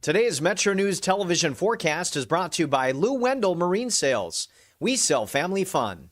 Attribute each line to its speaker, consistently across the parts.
Speaker 1: Today's MetroNews television forecast is brought to you by Lou Wendell Marine Sales. We sell family fun.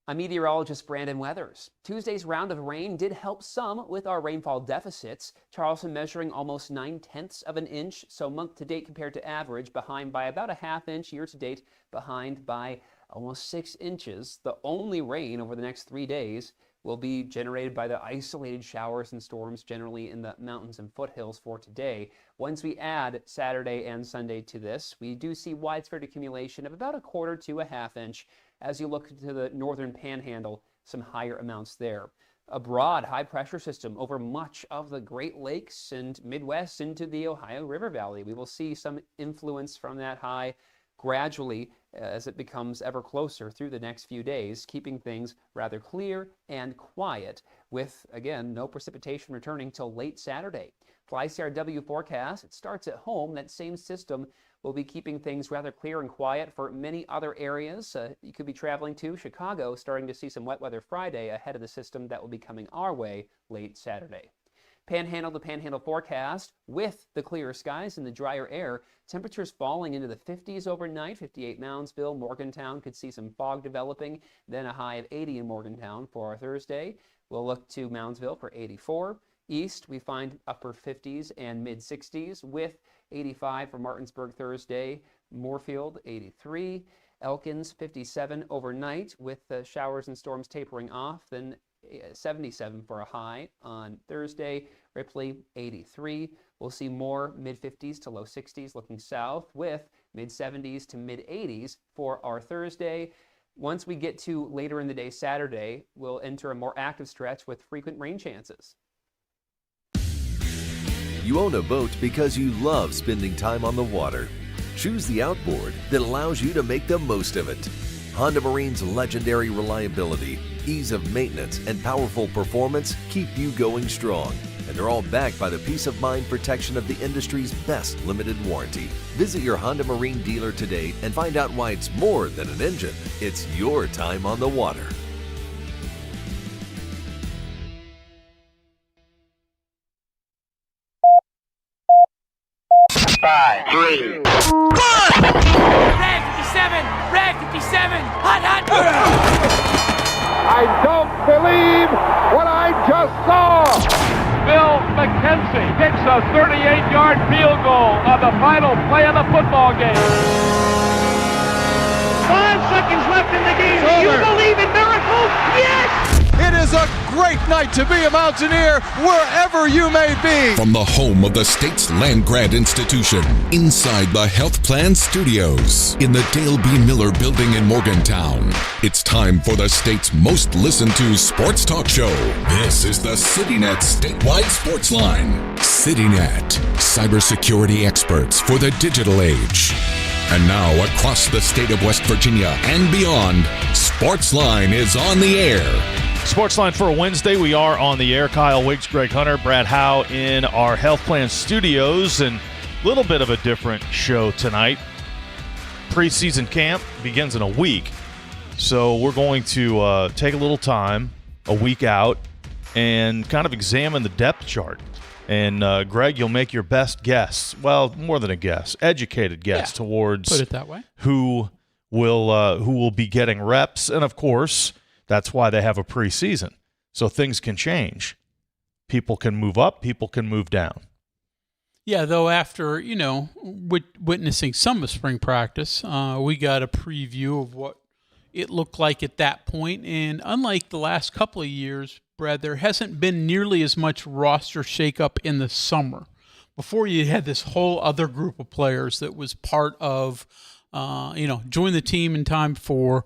Speaker 2: I'm meteorologist Brandon Weathers. Tuesday's round of rain did help some with our rainfall deficits. Charleston measuring almost 9/10 of an inch, so month to date compared to average, behind by about a half inch. Year to date, behind by almost 6 inches. The only rain over the next 3 days will be generated by the isolated showers and storms generally in the mountains and foothills for today. Once we add Saturday and Sunday to this, we do see widespread accumulation of about a quarter to a half inch. As you look to the northern panhandle, some higher amounts there. A broad high-pressure system over much of the Great Lakes and Midwest into the Ohio River Valley. We will see some influence from that high gradually as it becomes ever closer through the next few days, keeping things rather clear and quiet with, again, no precipitation returning till late Saturday. Fly CRW forecast, it starts at home. That same system will be keeping things rather clear and quiet for many other areas. You could be traveling to Chicago, starting to see some wet weather Friday ahead of the system that will be coming our way late Saturday. Panhandle to panhandle forecast with the clearer skies and the drier air. Temperatures falling into the 50s overnight. 58 Moundsville, Morgantown could see some fog developing. Then a high of 80 in Morgantown for our Thursday. We'll look to Moundsville for 84. East, we find upper 50s and mid 60s with 85 for Martinsburg Thursday. Moorfield 83. Elkins 57 overnight with the showers and storms tapering off. Then 77 for a high on Thursday. Ripley 83. We'll see more mid 50s to low 60s looking south with mid 70s to mid 80s for our Thursday. Once we get to later in the day Saturday, we'll enter a more active stretch with frequent rain chances.
Speaker 3: You own a boat because you love spending time on the water. Choose the outboard that allows you to make the most of it. Honda Marine's legendary reliability, ease of maintenance, and powerful performance keep you going strong. And they're all backed by the peace of mind protection of the industry's best limited warranty. Visit your Honda Marine dealer today and find out why it's more than an engine. It's your time on the water.
Speaker 4: Five, three,
Speaker 5: Red 57! Red 57! Hot!
Speaker 4: I don't believe what I just saw. Bill McKenzie kicks a 38-yard field goal on the final play of the football game.
Speaker 5: 5 seconds left in the game. Do you believe in miracles? Yes!
Speaker 6: It is a great night to be a Mountaineer wherever you may be.
Speaker 7: From the home of the state's land-grant institution, inside the Health Plan Studios, in the Dale B. Miller Building in Morgantown, it's time for the state's most listened-to sports talk show. This is the CityNet Statewide Sportsline. CityNet, cybersecurity experts for the digital age. And now, across the state of West Virginia and beyond, Sportsline is on the air.
Speaker 8: Sportsline for a Wednesday. We are on the air. Kyle Wiggs, Greg Hunter, Brad Howe in our Health Plan Studios, and a little bit of a different show tonight. Preseason camp begins in a week, so we're going to take a little time, a week out, and kind of examine the depth chart. And Greg, you'll make your best guess. Well, more than a guess, educated guess towards
Speaker 9: put it that way.
Speaker 8: Who will be getting reps, and of course, that's why they have a preseason. So things can change. People can move up, people can move down.
Speaker 9: Yeah, though after, witnessing some of spring practice, we got a preview of what it looked like at that point. And unlike the last couple of years, Brad, there hasn't been nearly as much roster shakeup in the summer. Before, you had this whole other group of players that was part of, join the team in time for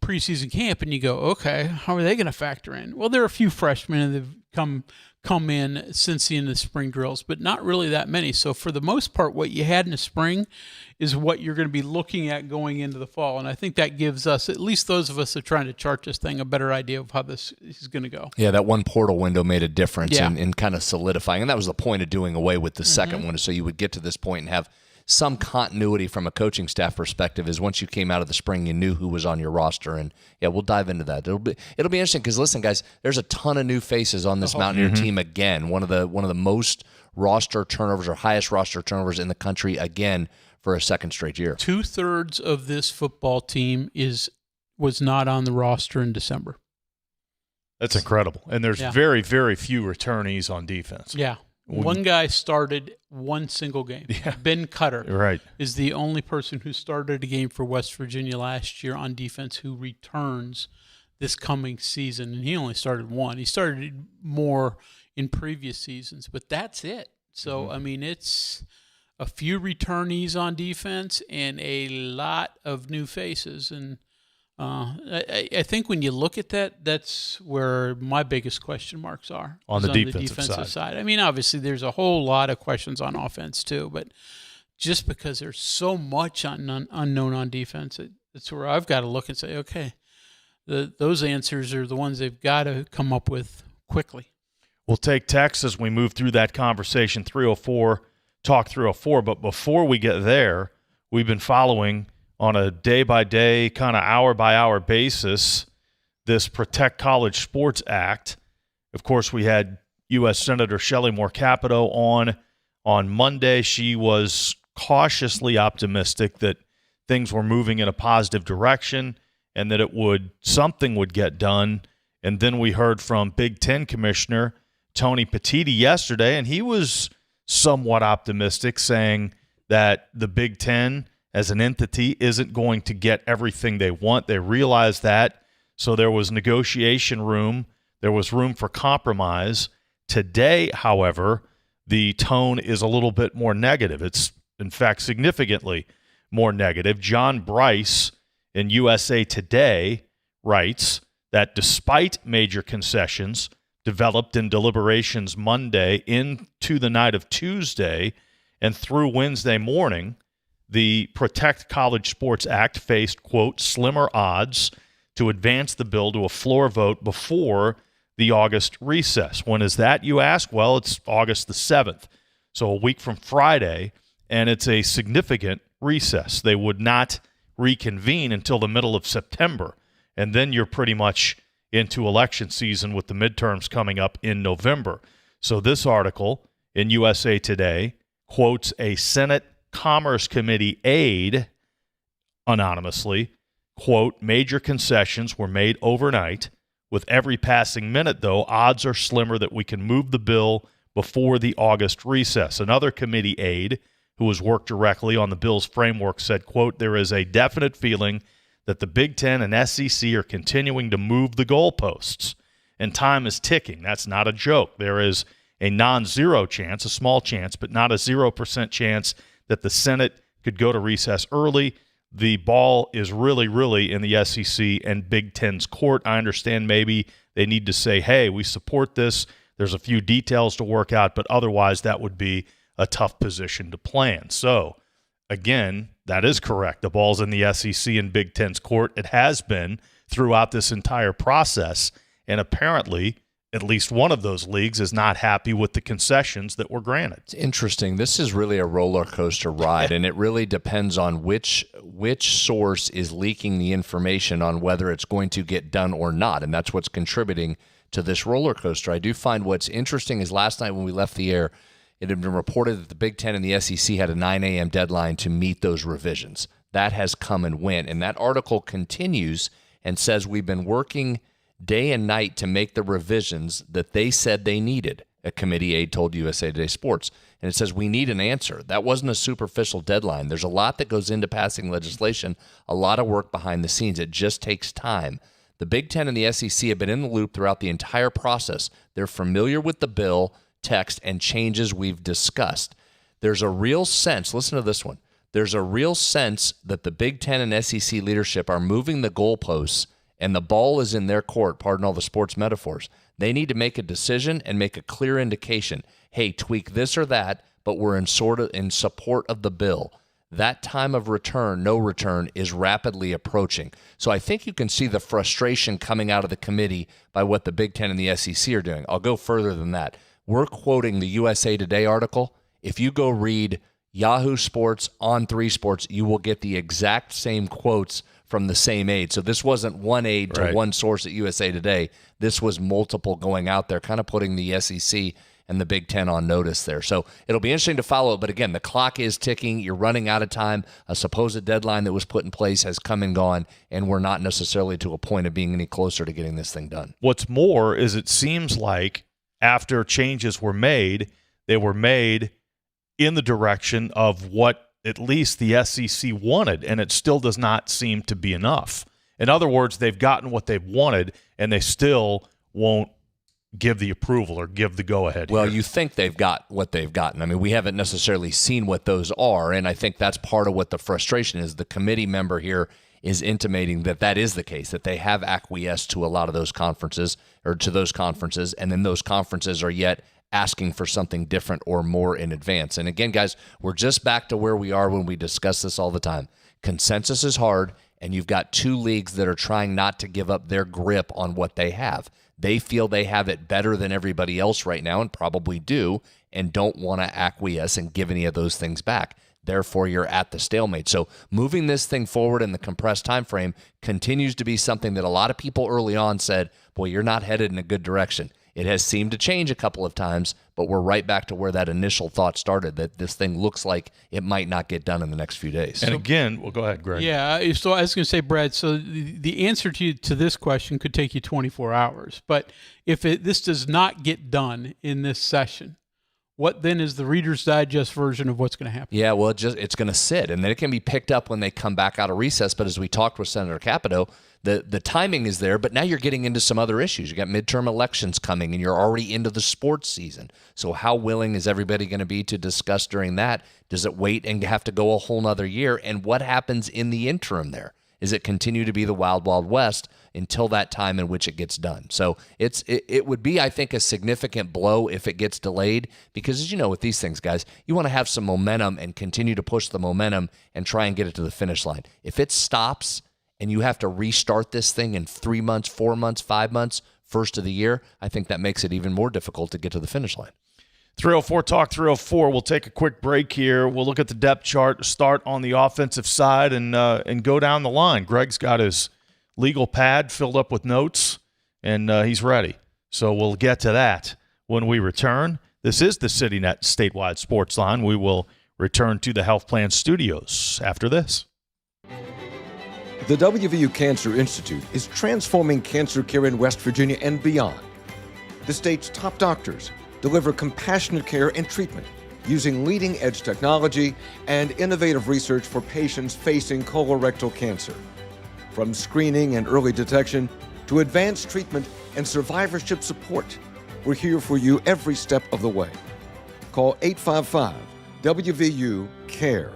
Speaker 9: preseason camp, and you go, okay, how are they going to factor in? Well, there are a few freshmen that have come in since the end of the spring drills, but not really that many. So for the most part, what you had in the spring is what you're going to be looking at going into the fall. And I think that gives us, at least those of us that are trying to chart this thing, a better idea of how this is going to go.
Speaker 10: Yeah, that one portal window made a difference in kind of solidifying. And that was the point of doing away with the second one, so you would get to this point and have some continuity from a coaching staff perspective is once you came out of the spring, you knew who was on your roster. And yeah, we'll dive into that. It'll be interesting because listen, guys, there's a ton of new faces on this Mountaineer team again. One of the most roster turnovers or highest roster turnovers in the country again for a second straight year.
Speaker 9: 2/3 of this football team was not on the roster in December.
Speaker 8: That's incredible. And there's very, very few returnees on defense.
Speaker 9: Yeah. One guy started one single game.
Speaker 8: Yeah.
Speaker 9: Ben Cutter
Speaker 8: is
Speaker 9: the only person who started a game for West Virginia last year on defense who returns this coming season, and he only started one. He started more in previous seasons, but that's it. So, I mean, it's a few returnees on defense and a lot of new faces. And I think when you look at that, that's where my biggest question marks are
Speaker 8: on the defensive
Speaker 9: side. I mean, obviously, there's a whole lot of questions on offense too, but just because there's so much unknown on defense, it's where I've got to look and say, okay, those answers are the ones they've got to come up with quickly.
Speaker 8: We'll take texts as we move through that conversation, 304, Talk 304. But before we get there, we've been following on a day-by-day, kind of hour-by-hour basis, this Protect College Sports Act. Of course, we had U.S. Senator Shelley Moore Capito on Monday. She was cautiously optimistic that things were moving in a positive direction and that something would get done. And then we heard from Big Ten Commissioner Tony Petitti yesterday, and he was somewhat optimistic, saying that the Big Ten as an entity isn't going to get everything they want. They realize that. So there was negotiation room. There was room for compromise. Today, however, the tone is a little bit more negative. It's, in fact, significantly more negative. John Bryce in USA Today writes that despite major concessions developed in deliberations Monday into the night of Tuesday and through Wednesday morning, the Protect College Sports Act faced, quote, slimmer odds to advance the bill to a floor vote before the August recess. When is that, you ask? Well, it's August the 7th, so a week from Friday, and it's a significant recess. They would not reconvene until the middle of September, and then you're pretty much into election season with the midterms coming up in November. So this article in USA Today quotes a Senate Commerce Committee aide anonymously, quote, major concessions were made overnight. With every passing minute, though, odds are slimmer that we can move the bill before the August recess. Another committee aide who has worked directly on the bill's framework said, quote, there is a definite feeling that the Big Ten and SEC are continuing to move the goalposts, and time is ticking. That's not a joke. There is a non-zero chance, a small chance, but not a 0% chance that the Senate could go to recess early. The ball is really, really in the SEC and Big Ten's court. I understand maybe they need to say, hey, we support this. There's a few details to work out, but otherwise that would be a tough position to plan. So, again, that is correct. The ball's in the SEC and Big Ten's court. It has been throughout this entire process, and apparently at least one of those leagues is not happy with the concessions that were granted.
Speaker 10: It's interesting. This is really a roller coaster ride, and it really depends on which source is leaking the information on whether it's going to get done or not, and that's what's contributing to this roller coaster. I do find what's interesting is last night when we left the air, it had been reported that the Big Ten and the SEC had a 9 a.m. deadline to meet those revisions. That has come and went, and that article continues and says we've been working day and night to make the revisions that they said they needed, a committee aide told USA Today Sports. And it says we need an answer. That wasn't a superficial deadline. There's a lot that goes into passing legislation, a lot of work behind the scenes. It just takes time. The Big Ten and the SEC have been in the loop throughout the entire process. They're familiar with the bill, text, and changes we've discussed. There's a real sense, listen to this one, there's a real sense that the Big Ten and SEC leadership are moving the goalposts and the ball is in their court, pardon all the sports metaphors. They need to make a decision and make a clear indication. Hey, tweak this or that, but we're in support of the bill. That time of return, no return, is rapidly approaching. So I think you can see the frustration coming out of the committee by what the Big Ten and the SEC are doing. I'll go further than that. We're quoting the USA Today article. If you go read Yahoo Sports, On3 Sports, you will get the exact same quotes from the same aide. So this wasn't one aide to one source at USA Today. This was multiple going out there, kind of putting the SEC and the Big Ten on notice there. So it'll be interesting to follow. But again, the clock is ticking. You're running out of time. A supposed deadline that was put in place has come and gone, and we're not necessarily to a point of being any closer to getting this thing done.
Speaker 8: What's more is it seems like after changes were made, they were made in the direction of what at least the SEC wanted, and it still does not seem to be enough. In other words, they've gotten what they've wanted, and they still won't give the approval or give the go-ahead.
Speaker 10: Well, you think they've got what they've gotten. I mean, we haven't necessarily seen what those are, and I think that's part of what the frustration is. The committee member here is intimating that that is the case, that they have acquiesced to a lot of those conferences, or to those conferences, and then those conferences are yet asking for something different or more in advance. And again, guys, we're just back to where we are when we discuss this all the time. Consensus is hard, and you've got two leagues that are trying not to give up their grip on what they have. They feel they have it better than everybody else right now, and probably do, and don't want to acquiesce and give any of those things back. Therefore, you're at the stalemate. So moving this thing forward in the compressed time frame continues to be something that a lot of people early on said, boy, you're not headed in a good direction. It has seemed to change a couple of times, but we're right back to where that initial thought started, that this thing looks like it might not get done in the next few days.
Speaker 8: And again, well, go ahead, Greg.
Speaker 9: Yeah, so I was going to say, Brad, so the answer to this question could take you 24 hours. But if this does not get done in this session, what then is the Reader's Digest version of what's going to happen?
Speaker 10: Yeah, well, it's going to sit, and then it can be picked up when they come back out of recess. But as we talked with Senator Capito, the timing is there, but now you're getting into some other issues. You got midterm elections coming, and you're already into the sports season. So how willing is everybody going to be to discuss during that? Does it wait and have to go a whole nother year? And what happens in the interim there? Is it continue to be the wild, wild west until that time in which it gets done? So it would be, I think, a significant blow if it gets delayed, because as you know with these things, guys, you want to have some momentum and continue to push the momentum and try and get it to the finish line. If it stops and you have to restart this thing in 3 months, 4 months, 5 months, first of the year, I think that makes it even more difficult to get to the finish line.
Speaker 8: 304 Talk 304. We'll take a quick break here. We'll look at the depth chart, start on the offensive side, and go down the line. Greg's got his legal pad filled up with notes, and he's ready. So we'll get to that when we return. This is the CityNet Statewide Sportsline. We will return to the Health Plan Studios after this.
Speaker 11: The WVU Cancer Institute is transforming cancer care in West Virginia and beyond. The state's top doctors deliver compassionate care and treatment using leading-edge technology and innovative research for patients facing colorectal cancer. From screening and early detection to advanced treatment and survivorship support, we're here for you every step of the way. Call 855-WVU-CARE.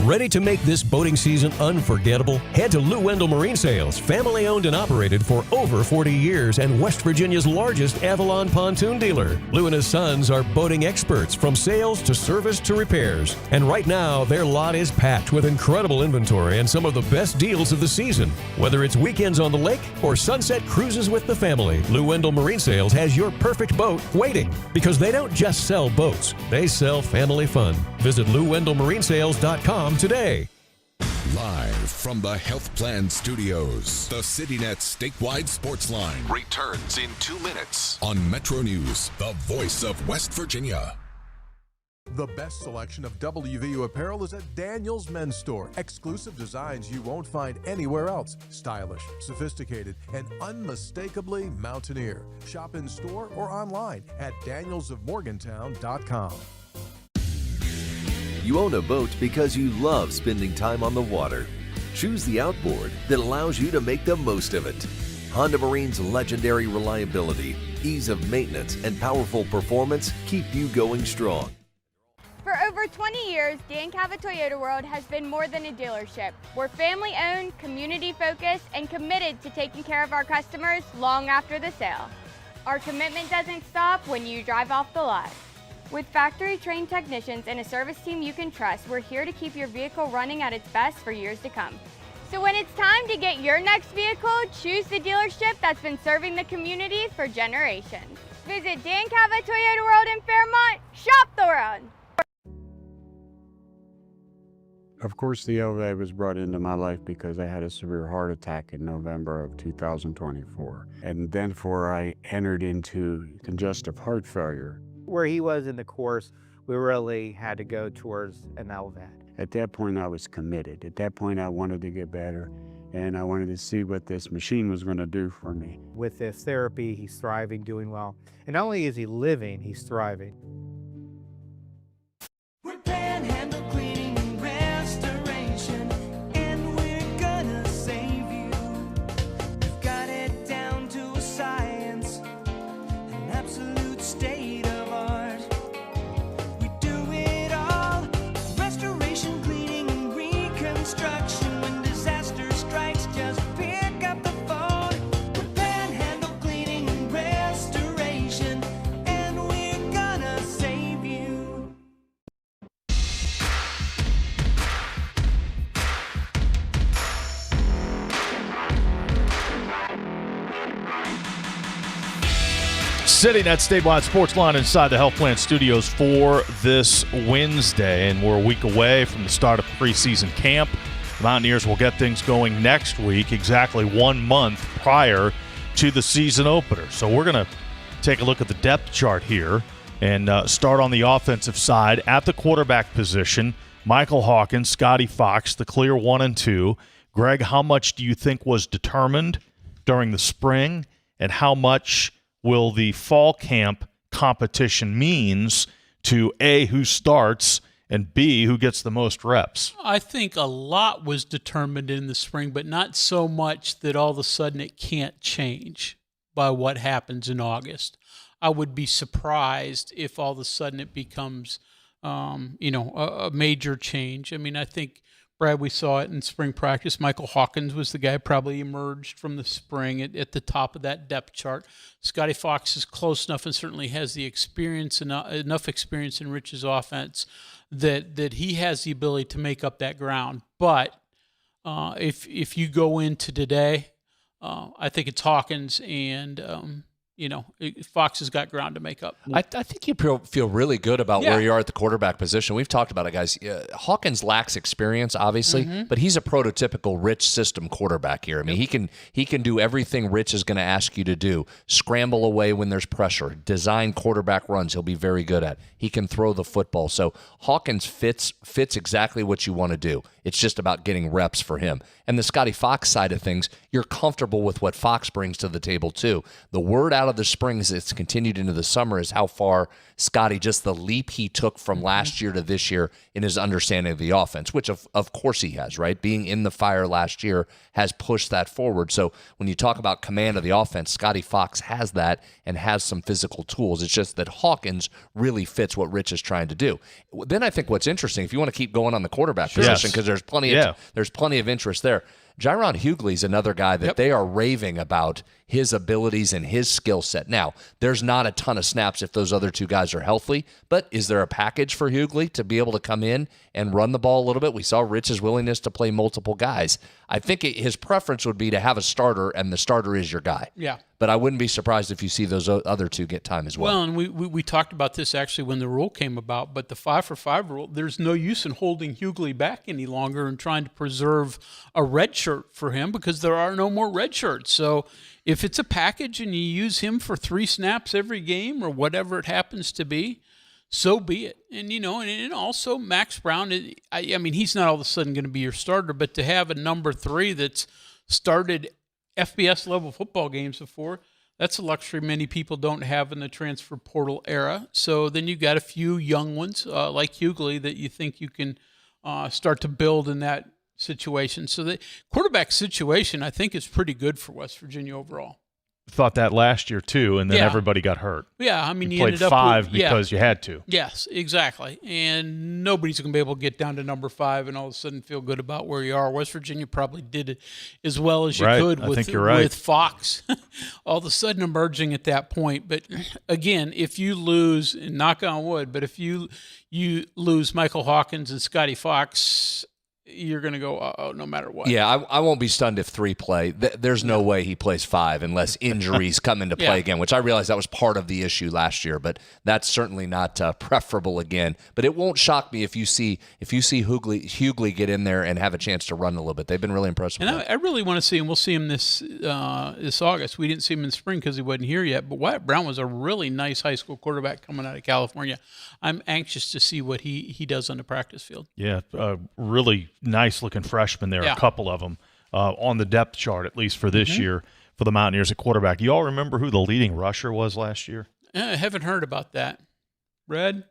Speaker 12: Ready to make this boating season unforgettable? Head to Lou Wendell Marine Sales, family owned and operated for over 40 years and West Virginia's largest Avalon pontoon dealer. Lou and his sons are boating experts from sales to service to repairs. And right now, their lot is packed with incredible inventory and some of the best deals of the season. Whether it's weekends on the lake or sunset cruises with the family, Lou Wendell Marine Sales has your perfect boat waiting, because they don't just sell boats, they sell family fun. Visit LouWendellMarineSales.com today.
Speaker 7: Live from the Health Plan Studios, the CityNet Statewide Sportsline returns in 2 minutes on MetroNews, the voice of West Virginia.
Speaker 6: The best selection of WVU apparel is at Daniel's Men's Store. Exclusive designs you won't find anywhere else. Stylish, sophisticated, and unmistakably Mountaineer. Shop in store or online at danielsofmorgantown.com.
Speaker 3: You own a boat because you love spending time on the water. Choose the outboard that allows you to make the most of it. Honda Marine's legendary reliability, ease of maintenance, and powerful performance keep you going strong.
Speaker 13: For over 20 years, Dan Cava Toyota World has been more than a dealership. We're family-owned, community-focused, and committed to taking care of our customers long after the sale. Our commitment doesn't stop when you drive off the lot. With factory-trained technicians and a service team you can trust, we're here to keep your vehicle running at its best for years to come. So when it's time to get your next vehicle, choose the dealership that's been serving the community for generations. Visit Dan Cava Toyota World in Fairmont. Shop the world.
Speaker 14: Of course, the LVAD was brought into my life because I had a severe heart attack in November of 2024. And then I entered into congestive heart failure.
Speaker 15: Where he was in the course, we really had to go towards an LVAD.
Speaker 14: At that point, I was committed. At that point, I wanted to get better, and I wanted to see what this machine was going to do for me.
Speaker 15: With this therapy, he's thriving, doing well. And not only is he living, he's thriving.
Speaker 5: We're Panhandle Cleaning and Restoration, and we're gonna save you. We've got it down to a science, an absolute state of art. We do it all, restoration, cleaning, and reconstruction. When disaster strikes, just pick up the phone. We're Panhandle Cleaning and Restoration, and we're gonna save you.
Speaker 8: Sitting at Statewide Sportsline inside the Health Plan Studios for this Wednesday, and we're a week away from the start of preseason camp. The Mountaineers will get things going next week, exactly 1 month prior to the season opener. So we're going to take a look at the depth chart here and start on the offensive side. At the quarterback position, Michael Hawkins, Scotty Fox, the clear 1 and 2. Greg, how much do you think was determined during the spring, and how much will the fall camp competition means to A, who starts, and B, who gets the most reps?
Speaker 9: I think a lot was determined in the spring, but not so much that all of a sudden it can't change by what happens in August. I would be surprised if all of a sudden it becomes, a major change. I mean, I think, Brad, we saw it in spring practice. Michael Hawkins was the guy probably emerged from the spring at the top of that depth chart. Scotty Fox is close enough and certainly has the experience, enough experience in Rich's offense that he has the ability to make up that ground. But if you go into today, I think it's Hawkins and Fox has got ground to make up.
Speaker 10: I think you feel really good about where you are at the quarterback position. We've talked about it, guys. Hawkins lacks experience, obviously, but he's a prototypical Rich system quarterback here. I mean, he can do everything Rich is going to ask you to do. Scramble away when there's pressure. Design quarterback runs he'll be very good at. He can throw the football. So Hawkins fits exactly what you want to do. It's just about getting reps for him. And the Scotty Fox side of things, you're comfortable with what Fox brings to the table too. The word out of the spring as it's continued into the summer is how far Scotty, just the leap he took from last year to this year in his understanding of the offense, which of course he has, right? Being in the fire last year has pushed that forward. So when you talk about command of the offense, Scotty Fox has that and has some physical tools. It's just that Hawkins really fits what Rich is trying to do. Then I think what's interesting, if you want to keep going on the quarterback position, because there's plenty of interest there. Jaron Hughley's another guy that they are raving about his abilities and his skill set. Now, there's not a ton of snaps if those other two guys are healthy, but is there a package for Hughley to be able to come in and run the ball a little bit? We saw Rich's willingness to play multiple guys. I think his preference would be to have a starter, and the starter is your guy.
Speaker 9: Yeah.
Speaker 10: But I wouldn't be surprised if you see those other two get time as well.
Speaker 9: Well, and we talked about this actually when the rule came about, but the 5-for-5 rule, there's no use in holding Hughley back any longer and trying to preserve a red shirt for him because there are no more red shirts. So if it's a package and you use him for 3 snaps every game or whatever it happens to be, so be it. And, and also Max Brown, I mean, he's not all of a sudden going to be your starter, but to have a number 3 that's started FBS level football games before, that's a luxury many people don't have in the transfer portal era. So then you've got a few young ones like Hughley that you think you can start to build in that situation. So the quarterback situation, I think, is pretty good for West Virginia overall.
Speaker 8: Thought that last year too, and then everybody got hurt.
Speaker 9: Yeah, I mean,
Speaker 8: you played
Speaker 9: ended up
Speaker 8: 5 because you had to.
Speaker 9: Yes, exactly. And nobody's going to be able to get down to number 5 and all of a sudden feel good about where you are. West Virginia probably did it as well as you could with Fox all of a sudden emerging at that point. But again, if you lose, and knock on wood, but if you lose Michael Hawkins and Scotty Fox, you're going to go, uh-oh, no matter what.
Speaker 10: Yeah, I won't be stunned if 3 play. There's no way he plays 5 unless injuries come into play again, which I realize that was part of the issue last year, but that's certainly not preferable again. But it won't shock me if you see Hughley get in there and have a chance to run a little bit. They've been really impressive.
Speaker 9: And I really want to see him. We'll see him this August. We didn't see him in spring because he wasn't here yet, but Wyatt Brown was a really nice high school quarterback coming out of California. I'm anxious to see what he does on the practice field.
Speaker 8: Yeah, really nice-looking freshmen there, a couple of them, on the depth chart, at least for this year, for the Mountaineers at quarterback. You all remember who the leading rusher was last year?
Speaker 9: I haven't heard about that. Red?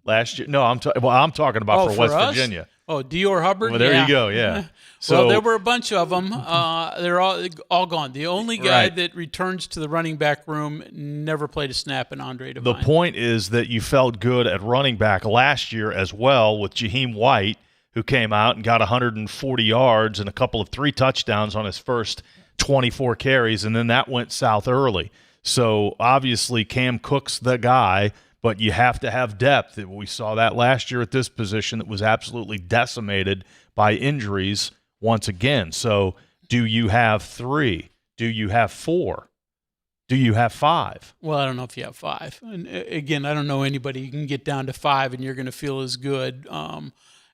Speaker 8: Last year? No, I'm talking about for West
Speaker 9: us?
Speaker 8: Virginia.
Speaker 9: Oh, Dior Hubbard?
Speaker 8: Well, there you go, yeah.
Speaker 9: So there were a bunch of them. They're all gone. The only guy that returns to the running back room never played a snap in Andre Devine.
Speaker 8: The point is that you felt good at running back last year as well with Jaheim White, who came out and got 140 yards and a couple of 3 touchdowns on his first 24 carries, and then that went south early. So obviously Cam Cook's the guy, but you have to have depth. We saw that last year at this position that was absolutely decimated by injuries once again. So do you have 3? Do you have 4? Do you have 5?
Speaker 9: Well, I don't know if you have 5. And again, I don't know anybody you can get down to 5 and you're going to feel as good.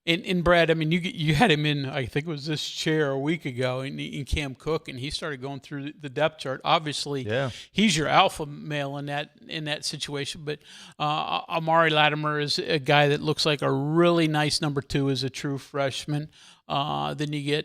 Speaker 9: And Brad, I mean, you had him in, I think it was this chair a week ago, in Cam Cook, and he started going through the depth chart. Obviously, he's your alpha male in that situation. But Amari Latimer is a guy that looks like a really nice number 2 as a true freshman. Then you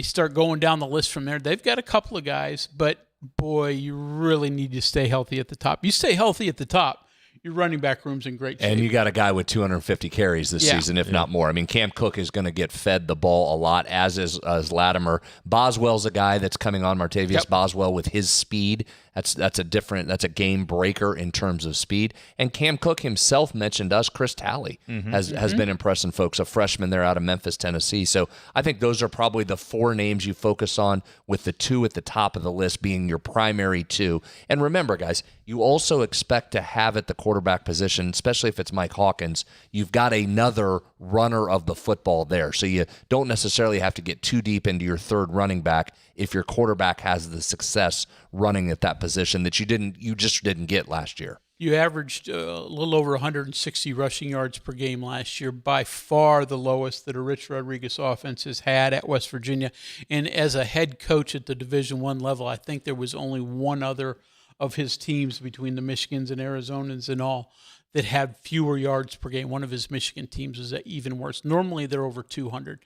Speaker 9: start going down the list from there. They've got a couple of guys, but boy, you really need to stay healthy at the top. You stay healthy at the top, your running back room's in great shape.
Speaker 10: And you got a guy with 250 carries this season, if not more. I mean, Cam Cook is going to get fed the ball a lot, as is Latimer. Boswell's a guy that's coming on, Martavius Boswell, with his speed. That's a game breaker in terms of speed. And Cam Cook himself mentioned us. Chris Talley has been impressing folks, a freshman there out of Memphis, Tennessee. So I think those are probably the 4 names you focus on, with the 2 at the top of the list being your primary 2. And remember, guys, you also expect to have at the quarterback position, especially if it's Mike Hawkins, you've got another runner of the football there. So you don't necessarily have to get too deep into your 3rd running back if your quarterback has the success running at that position that you just didn't get last year.
Speaker 9: You averaged a little over 160 rushing yards per game last year, by far the lowest that a Rich Rodriguez offense has had at West Virginia. And as a head coach at the Division I level, I think there was only one other of his teams between the Michigans and Arizonans and all that had fewer yards per game. One of his Michigan teams was even worse. Normally they're over 200.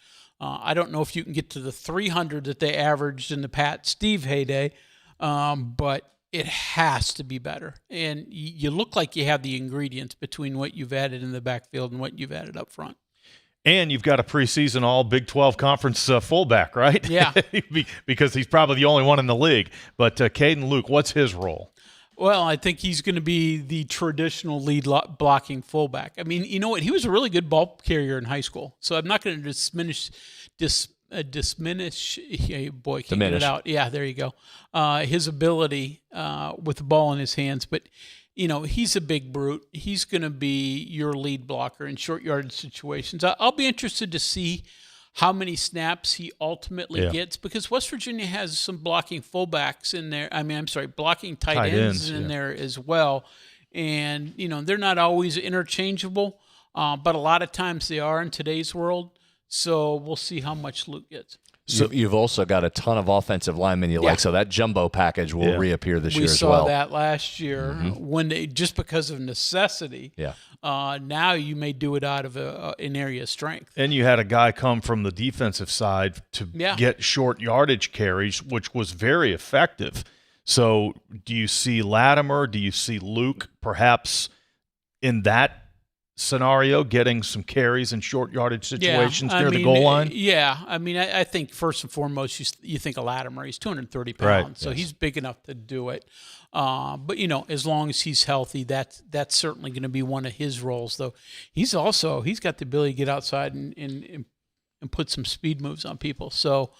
Speaker 9: I don't know if you can get to the 300 that they averaged in the Pat Steve heyday, but it has to be better. And you look like you have the ingredients between what you've added in the backfield and what you've added up front.
Speaker 8: And you've got a preseason all Big 12 conference fullback, right?
Speaker 9: Yeah.
Speaker 8: Because he's probably the only one in the league. But Caden Luke, what's his role?
Speaker 9: Well, I think he's going to be the traditional lead blocking fullback. I mean, you know what? He was a really good ball carrier in high school, so I'm not going to diminish. Hey, boy, can't get it out. Yeah, there you go. His ability with the ball in his hands, but you know, he's a big brute. He's going to be your lead blocker in short yardage situations. I'll be interested to see how many snaps he ultimately gets, because West Virginia has some blocking fullbacks in there. Blocking tight ends in there as well. And, you know, they're not always interchangeable, but a lot of times they are in today's world. So we'll see how much Luke gets.
Speaker 10: So you've also got a ton of offensive linemen you like, so that jumbo package will reappear this year as well.
Speaker 9: We saw that last year when just because of necessity.
Speaker 10: Yeah.
Speaker 9: Now you may do it out of an area of strength.
Speaker 8: And you had a guy come from the defensive side to get short yardage carries, which was very effective. So do you see Latimer? Do you see Luke perhaps in that scenario getting some carries in short yardage situations near the goal line?
Speaker 9: Yeah. I mean, I think first and foremost, you think of Latimer. He's 230 pounds, so he's big enough to do it. But, you know, as long as he's healthy, that's certainly going to be one of his roles, though. He's got the ability to get outside and put some speed moves on people. So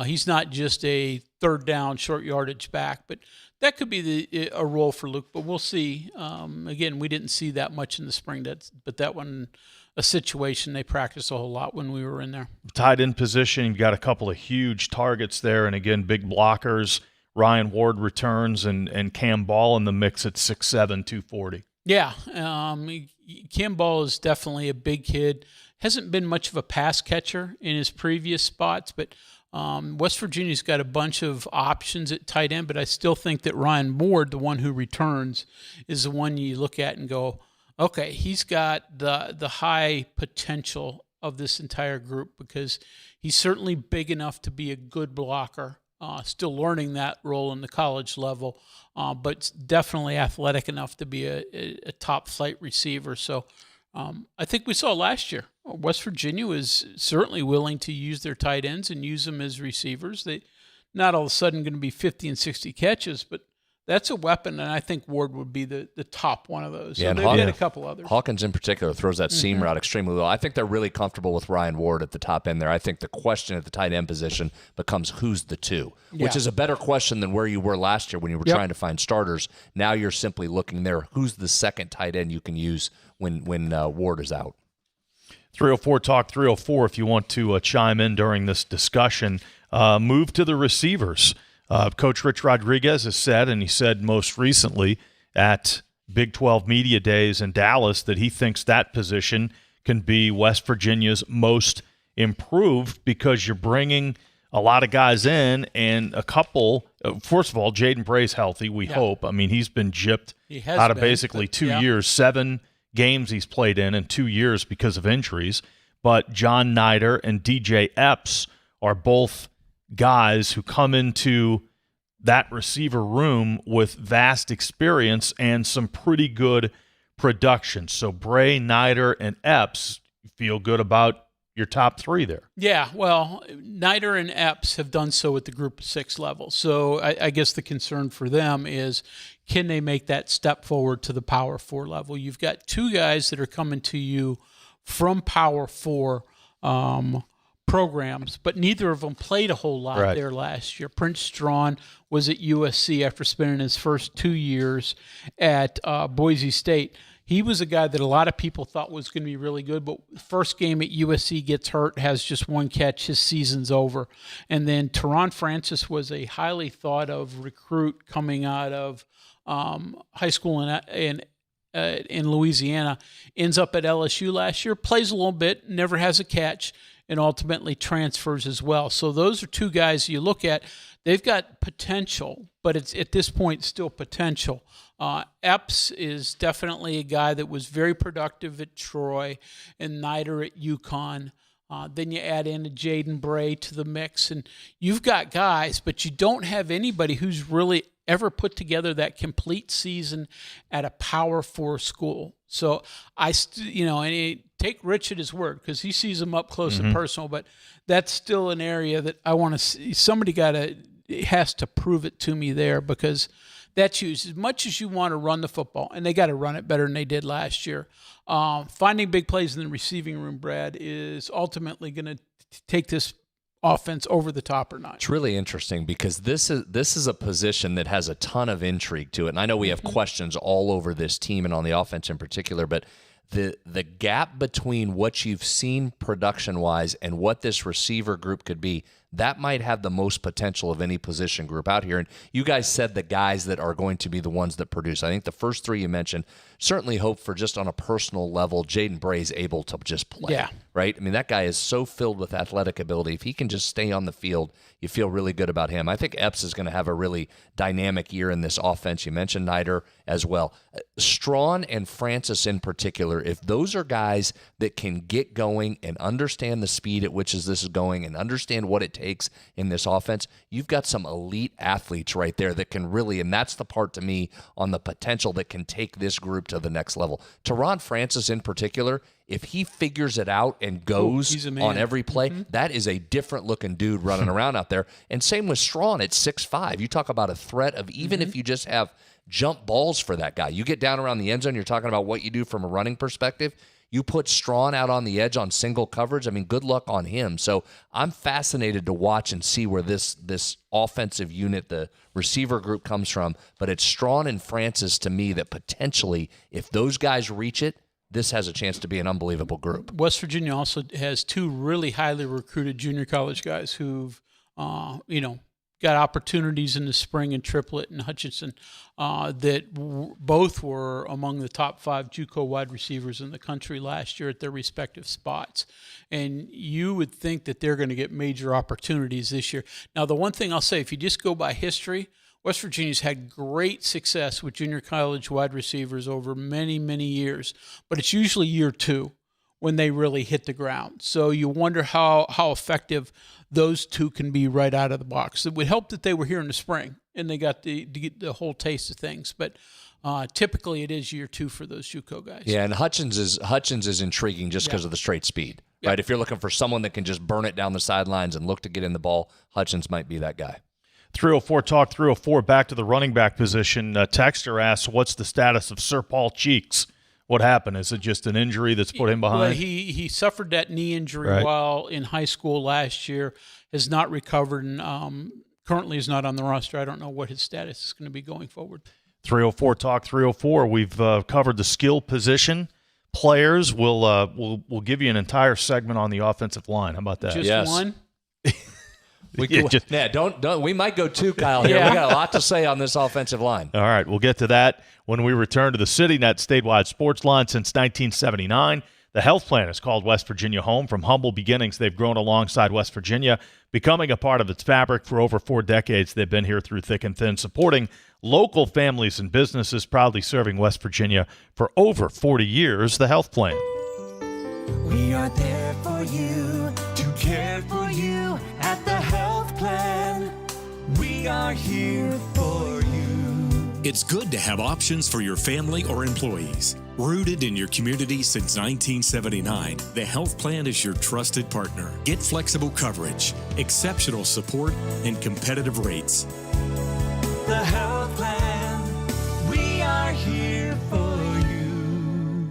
Speaker 9: he's not just a third down, short yardage back, but that could be a role for Luke, but we'll see. Again, we didn't see that much in the spring, but that one a situation they practiced a whole lot when we were in there.
Speaker 8: Tight end position, you've got a couple of huge targets there, and again, big blockers. Ryan Ward returns, and Cam Ball in the mix at 6'7", 240.
Speaker 9: Yeah, Cam Ball is definitely a big kid. Hasn't been much of a pass catcher in his previous spots, but West Virginia's got a bunch of options at tight end, but I still think that Ryan Ward, the one who returns, is the one you look at and go, okay, he's got the high potential of this entire group because he's certainly big enough to be a good blocker. Still learning that role in the college level, but definitely athletic enough to be a top flight receiver. So I think we saw last year, West Virginia was certainly willing to use their tight ends and use them as receivers. They not all of a sudden going to be 50 and 60 catches, but that's a weapon, and I think Ward would be the top one of those.
Speaker 10: Yeah,
Speaker 9: so they've got a couple others.
Speaker 10: Hawkins in particular throws that seam route extremely well. I think they're really comfortable with Ryan Ward at the top end there. I think the question at the tight end position becomes who's the two, which is a better question than where you were last year when you were trying to find starters. Now you're simply looking there, who's the second tight end you can use when Ward is out.
Speaker 8: 304 Talk 304 if you want to chime in during this discussion. Move to the receivers. Coach Rich Rodriguez has said, and he said most recently at Big 12 Media Days in Dallas, that he thinks that position can be West Virginia's most improved because you're bringing a lot of guys in and a couple. First of all, Jaden Bray's healthy, we hope. I mean, he's been gypped out of basically 2 years, 7 games he's played in 2 years because of injuries. But John Nider and DJ Epps are both guys who come into that receiver room with vast experience and some pretty good production. So Bray, Nider, and Epps, you feel good about your top 3 there.
Speaker 9: Yeah, well, Nider and Epps have done so at the Group of 6 level. So I guess the concern for them is, can they make that step forward to the Power 4 level? You've got 2 guys that are coming to you from Power 4 programs, but neither of them played a whole lot there last year. Prince Strawn was at USC after spending his first 2 years at Boise State. He was a guy that a lot of people thought was going to be really good, but first game at USC gets hurt, has just 1 catch, his season's over. And then Teron Francis was a highly thought of recruit coming out of high school in Louisiana, ends up at LSU last year, plays a little bit, never has a catch, and ultimately transfers as well. So those are 2 guys you look at. They've got potential, but it's at this point still potential. Epps is definitely a guy that was very productive at Troy and Nider at UConn. Then you add in a Jaden Bray to the mix, and you've got guys, but you don't have anybody who's really ever put together that complete season at a Power 4 school. So take Rich at his word because he sees them up close and personal, but that's still an area that I want to see. Somebody has to prove it to me there because that's huge. As much as you want to run the football, and they got to run it better than they did last year, finding big plays in the receiving room, Brad, is ultimately going to take this offense over the top or not.
Speaker 10: It's really interesting because this is a position that has a ton of intrigue to it. And I know we have questions all over this team and on the offense in particular, but the gap between what you've seen production-wise and what this receiver group could be, that might have the most potential of any position group out here. And you guys said the guys that are going to be the ones that produce. I think the first 3 you mentioned, certainly hope for just on a personal level, Jaden Bray's able to just play, right? I mean, that guy is so filled with athletic ability. If he can just stay on the field, you feel really good about him. I think Epps is going to have a really dynamic year in this offense. You mentioned Nider as well. Strawn and Francis in particular, if those are guys that can get going and understand the speed at which this is going and understand what it takes in this offense, you've got some elite athletes right there that can really, and that's the part to me on the potential that can take this group to the next level. Teron Francis in particular, if he figures it out and goes on every play, that is a different-looking dude running around out there. And same with Strawn at 6'5". You talk about a threat of even if you just have jump balls for that guy. You get down around the end zone, you're talking about what you do from a running perspective. You put Strawn out on the edge on single coverage. I mean, good luck on him. So I'm fascinated to watch and see where this offensive unit, the receiver group, comes from. But it's Strawn and Francis to me that potentially, if those guys reach it, this has a chance to be an unbelievable group.
Speaker 9: West Virginia also has two really highly recruited junior college guys who've, got opportunities in the spring in Triplett and Hutchinson that both were among the top 5 JUCO wide receivers in the country last year at their respective spots. And you would think that they're going to get major opportunities this year. Now, the one thing I'll say, if you just go by history, West Virginia's had great success with junior college wide receivers over many, many years, but it's usually year 2 when they really hit the ground. So you wonder how effective those two can be right out of the box. It would help that they were here in the spring and they got the whole taste of things, but typically it is year 2 for those JUCO guys.
Speaker 10: Yeah, and Hutchins is intriguing just because of the straight speed, right? If you're looking for someone that can just burn it down the sidelines and look to get in the ball, Hutchins might be that guy.
Speaker 8: 304 Talk 304, back to the running back position. Texter asks, what's the status of Sir Paul Cheeks? What happened? Is it just an injury that's put him behind?
Speaker 9: Well, he suffered that knee injury while in high school last year, has not recovered, and currently is not on the roster. I don't know what his status is going to be going forward.
Speaker 8: 304 Talk 304. We've covered the skill position players. We'll give you an entire segment on the offensive line. How about that?
Speaker 9: Just one?
Speaker 10: Don't. We might go 2, Kyle. Here, we got a lot to say on this offensive line.
Speaker 8: All right, we'll get to that when we return to the CityNet statewide sports line since 1979. The health plan has called West Virginia home. From humble beginnings, they've grown alongside West Virginia, becoming a part of its fabric for over 4 decades. They've been here through thick and thin, supporting local families and businesses, proudly serving West Virginia for over 40 years. The health plan.
Speaker 5: We are there for you, to care for you at the health plan. We are here for you.
Speaker 16: It's good to have options for your family or employees. Rooted in your community since 1979, the health plan is your trusted partner. Get flexible coverage, exceptional support, and competitive rates.
Speaker 5: The health plan, we are here for you.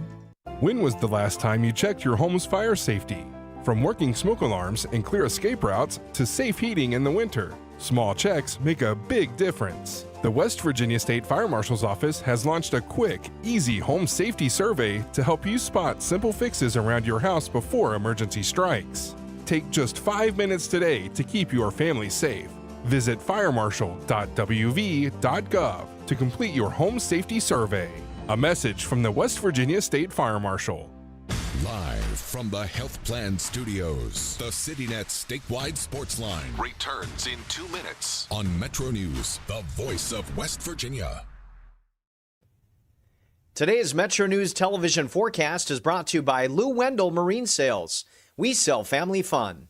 Speaker 17: When was the last time you checked your home's fire safety? From working smoke alarms and clear escape routes to safe heating in the winter, small checks make a big difference. The West Virginia State Fire Marshal's Office has launched a quick, easy home safety survey to help you spot simple fixes around your house before emergency strikes. Take just 5 minutes today to keep your family safe. Visit firemarshal.wv.gov to complete your home safety survey. A message from the West Virginia State Fire Marshal.
Speaker 7: Live from the Health Plan Studios, the CityNet statewide sports line returns in 2 minutes on MetroNews, the voice of West Virginia.
Speaker 1: Today's MetroNews television forecast is brought to you by Lou Wendell Marine Sales. We sell family fun.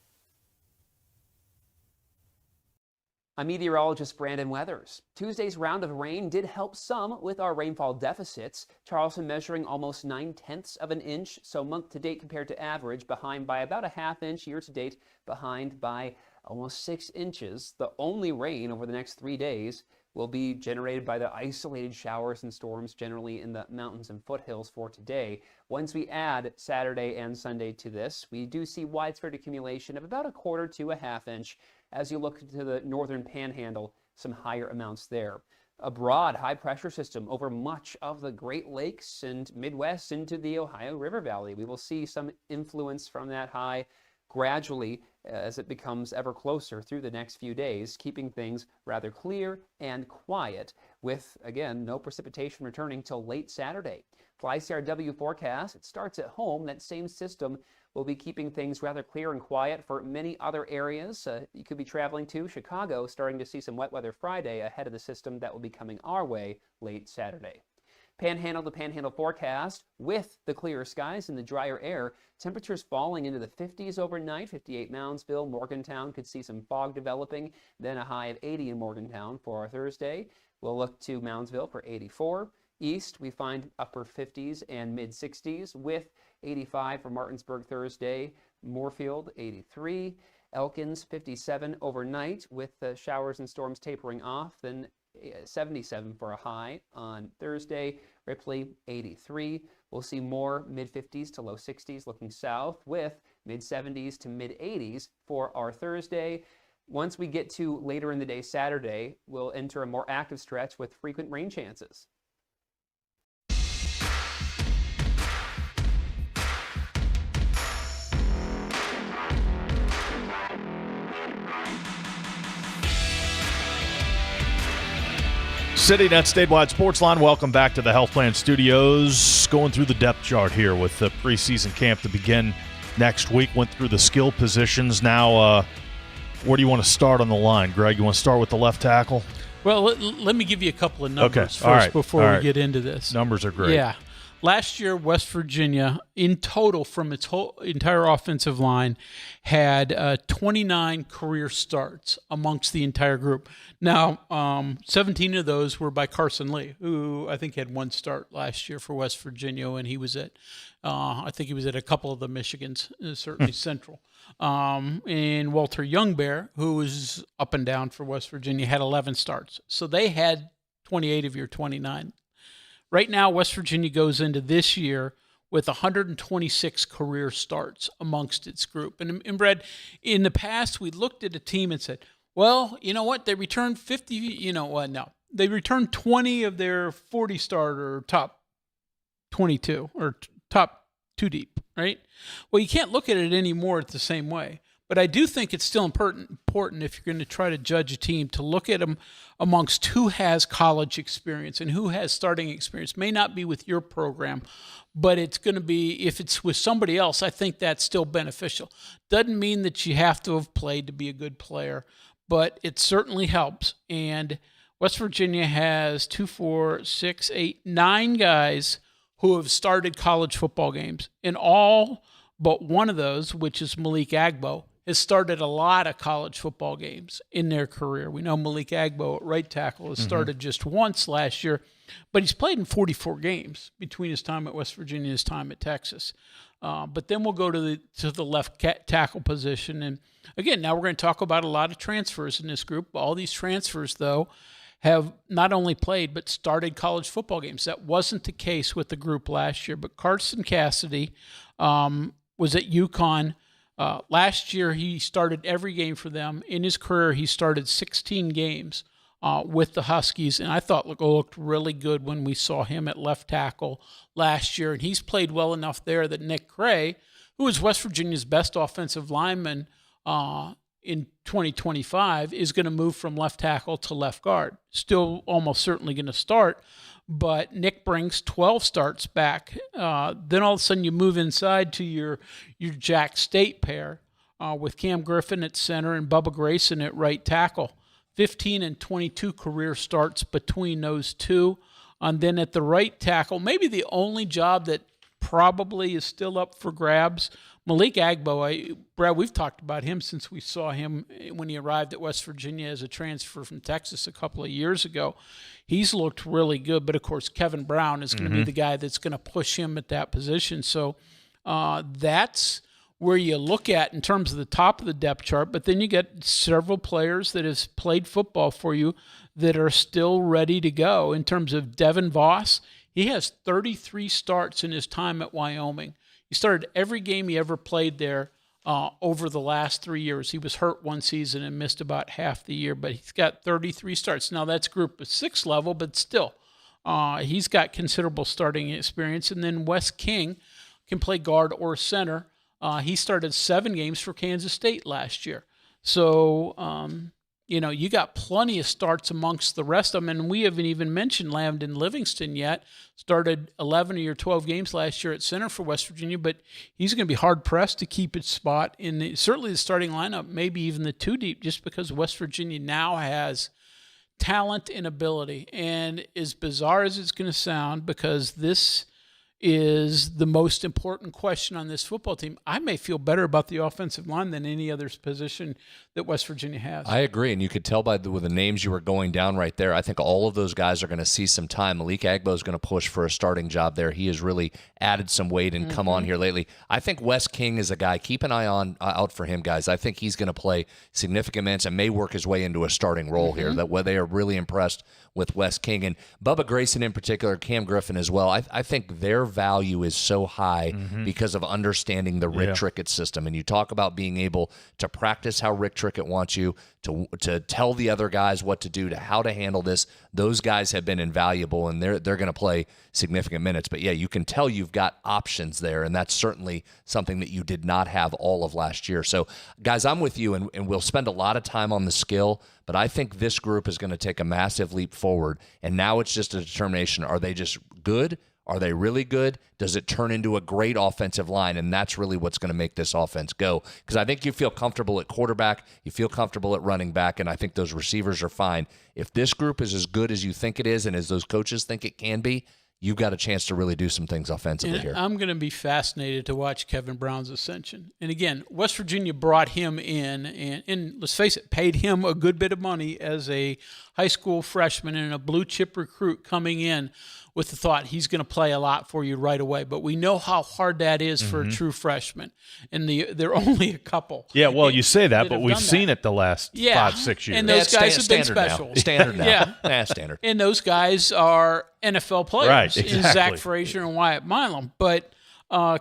Speaker 2: I'm meteorologist Brandon Weathers. Tuesday's round of rain did help some with our rainfall deficits. Charleston measuring almost 9/10 of an inch, so month to date compared to average, behind by about a ½ inch, year to date behind by almost 6 inches. The only rain over the next 3 days will be generated by the isolated showers and storms generally in the mountains and foothills for today. Once we add Saturday and Sunday to this, we do see widespread accumulation of about 1/4 to a ½ inch. As you look to the northern panhandle, some higher amounts there. A broad high-pressure system over much of the Great Lakes and Midwest into the Ohio River Valley. We will see some influence from that high gradually as it becomes ever closer through the next few days, keeping things rather clear and quiet with, again, no precipitation returning till late Saturday. FlyCRW forecast, it starts at home. That same system will be keeping things rather clear and quiet for many other areas. You could be traveling to Chicago, starting to see some wet weather Friday ahead of the system that will be coming our way late Saturday. Panhandle to panhandle forecast with the clearer skies and the drier air. Temperatures falling into the 50s overnight. 58 Moundsville, Morgantown could see some fog developing. Then a high of 80 in Morgantown for our Thursday. We'll look to Moundsville for 84. East, we find upper 50s and mid 60s with 85 for Martinsburg Thursday. Moorfield 83. Elkins 57 overnight with the showers and storms tapering off. Then 77 for a high on Thursday. Ripley 83. We'll see more mid 50s to low 60s looking south with mid 70s to mid 80s for our Thursday. Once we get to later in the day Saturday, we'll enter a more active stretch with frequent rain chances.
Speaker 8: Sitting at Statewide Sportsline, welcome back to the Health Plan Studios. Going through the depth chart here with the preseason camp to begin next week. Went through the skill positions. Now, where do you want to start on the line, Greg? You want to start with the left tackle?
Speaker 9: Well, let me give you a couple of numbers
Speaker 8: Okay.
Speaker 9: first before we get into this.
Speaker 8: Numbers are great.
Speaker 9: Yeah. Last year, West Virginia, in total, from its whole entire offensive line, had 29 career starts amongst the entire group. Now, 17 of those were by Carson Lee, who I think had one start last year for West Virginia, and he was at, I think he was at a couple of the Michigans, certainly Central. And Walter Youngbear, who was up and down for West Virginia, had 11 starts. So they had 28 of your 29. Right now, West Virginia goes into this year with 126 career starts amongst its group. And Brad, in the past, we looked at a team and said, well, you know what? They returned 50, you know what? No. They returned 20 of their 40 starter top 22 or top two deep, right? Well, you can't look at it anymore the same way. But I do think it's still important if you're going to try to judge a team to look at them amongst who has college experience and who has starting experience. May not be with your program, but it's going to be, if it's with somebody else, I think that's still beneficial. Doesn't mean that you have to have played to be a good player, but it certainly helps. And West Virginia has 9 guys who have started college football games. And all but one of those, which is Malik Agbo, has started a lot of college football games in their career. We know Malik Agbo at right tackle has started just once last year, but he's played in 44 games between his time at West Virginia and his time at Texas. But then we'll go to the left tackle position. And again, now we're going to talk about a lot of transfers in this group. All these transfers, though, have not only played but started college football games. That wasn't the case with the group last year. But Carson Cassidy was at UConn. Last year, he started every game for them. In his career, he started 16 games with the Huskies, and I thought looked really good when we saw him at left tackle last year. And he's played well enough there that Nick Gray, who is West Virginia's best offensive lineman in 2025, is going to move from left tackle to left guard. Still almost certainly going to start, but Nick brings 12 starts back. Then all of a sudden you move inside to your Jack State pair with Cam Griffin at center and Bubba Grayson at right tackle. 15 and 22 career starts between those two. And then at the right tackle, maybe the only job that probably is still up for grabs, Malik Agbo. Brad, we've talked about him since we saw him when he arrived at West Virginia as a transfer from Texas a couple of years ago. He's looked really good, but of course Kevin Brown is going to be the guy that's going to push him at that position. So that's where you look at in terms of the top of the depth chart, but then you get several players that have played football for you that are still ready to go. In terms of Devin Voss, he has 33 starts in his time at Wyoming. He started every game he ever played there over the last 3 years. He was hurt one season and missed about half the year, but he's got 33 starts. Now, that's group of 6 level, but still, he's got considerable starting experience. And then Wes King can play guard or center. He started 7 games for Kansas State last year. So, you got plenty of starts amongst the rest of them. And we haven't even mentioned Landon Livingston yet. Started 11 of your 12 games last year at center for West Virginia, but he's going to be hard-pressed to keep his spot in certainly the starting lineup, maybe even the 2 deep, just because West Virginia now has talent and ability. And as bizarre as it's going to sound, because this is the most important question on this football team, I may feel better about the offensive line than any other position that West Virginia has.
Speaker 10: I agree, and you could tell by with the names you were going down right there. I think all of those guys are going to see some time. Malik Agbo is going to push for a starting job there. He has really added some weight and come on here lately. I think Wes King is a guy. Keep an eye out for him, guys. I think he's going to play significant minutes and may work his way into a starting role here. That where they are really impressed with Wes King and Bubba Grayson in particular, Cam Griffin as well. I think they're value is so high because of understanding the Rick Trickett system. And you talk about being able to practice how Rick Trickett wants you, to tell the other guys what to do, to how to handle this. Those guys have been invaluable, and they're going to play significant minutes. But, yeah, you can tell you've got options there, and that's certainly something that you did not have all of last year. So, guys, I'm with you, and we'll spend a lot of time on the skill, but I think this group is going to take a massive leap forward, and now it's just a determination. Are they just good? Are they really good? Does it turn into a great offensive line? And that's really what's going to make this offense go. Because I think you feel comfortable at quarterback, you feel comfortable at running back, and I think those receivers are fine. If this group is as good as you think it is and as those coaches think it can be, you've got a chance to really do some things offensively here.
Speaker 9: I'm going to be fascinated to watch Kevin Brown's ascension. And again, West Virginia brought him in and let's face it, paid him a good bit of money as a high school freshman and a blue chip recruit coming in with the thought he's going to play a lot for you right away. But we know how hard that is for a true freshman. And there are only a couple.
Speaker 8: Yeah, well, you say that, but we've seen it the last 5-6 years.
Speaker 9: And those guys have been special.
Speaker 10: Standard now.
Speaker 9: Yeah.
Speaker 10: Standard.
Speaker 9: And those guys are NFL players.
Speaker 8: Right, exactly.
Speaker 9: In Zach Frazier and Wyatt Milam. But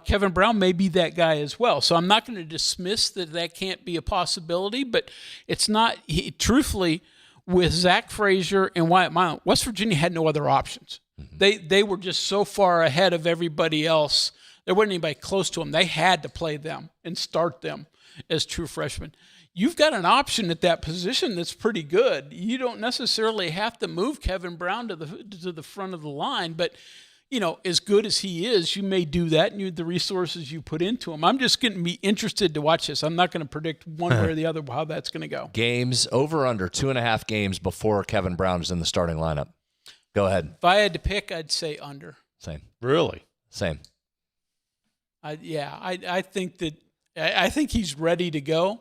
Speaker 9: Kevin Brown may be that guy as well. So I'm not going to dismiss that can't be a possibility, but it's not. Truthfully, with Zach Frazier and Wyatt Milam, West Virginia had no other options. They were just so far ahead of everybody else. There wasn't anybody close to them. They had to play them and start them as true freshmen. You've got an option at that position that's pretty good. You don't necessarily have to move Kevin Brown to the front of the line, but as good as he is, you may do that and the resources you put into him. I'm just going to be interested to watch this. I'm not going to predict one way or the other how that's going to go.
Speaker 10: Games over under 2.5 games before Kevin Brown is in the starting lineup. Go ahead.
Speaker 9: If I had to pick, I'd say under.
Speaker 10: Same.
Speaker 8: Really?
Speaker 10: Same.
Speaker 9: I think he's ready to go.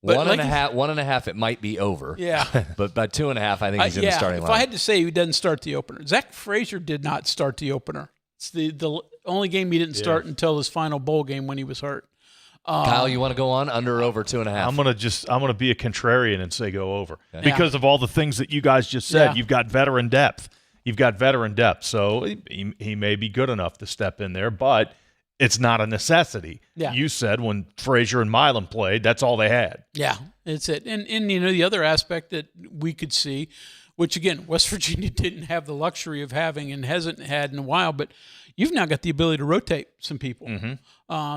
Speaker 9: But
Speaker 10: 1.5, it might be over.
Speaker 9: Yeah.
Speaker 10: But by 2.5, I think he's in the starting lineup.
Speaker 9: If I had to say he doesn't start the opener. Zach Frazier did not start the opener. It's the only game he didn't start until his final bowl game when he was hurt.
Speaker 10: Kyle, you want to go on under or over 2.5?
Speaker 8: I'm gonna be a contrarian and say go over because of all the things that you guys just said. You've got veteran depth. So he may be good enough to step in there, but it's not a necessity.
Speaker 9: Yeah.
Speaker 8: You said when Frazier and Milam played, that's all they had.
Speaker 9: Yeah, it's it. And the other aspect that we could see, which again, West Virginia didn't have the luxury of having and hasn't had in a while, but you've now got the ability to rotate some people.